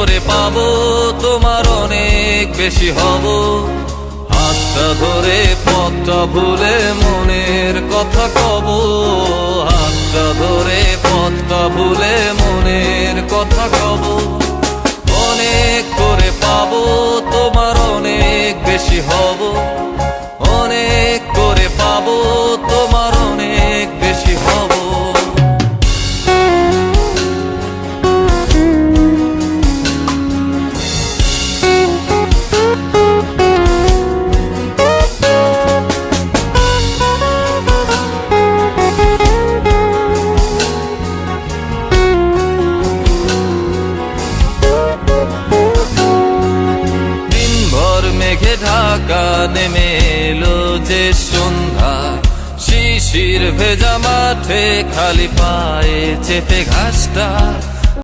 করে পাবো তোমার অনেক বেশি হব। হাতটা ধরে পথটা ভুলে মনের কথা কব, হাতটা ধরে পথটা ভুলে মনের কথা কব। অনেক করে পাবো তোমার অনেক বেশি হব, অনেক করে পাবো তোমার অনেক বেশি হব। মেঘে ঢাকা নেমে এলো যে সন্ধ্যা, শিশির ভেজা মাঠে খালি পায়ে চেপে ঘাসটা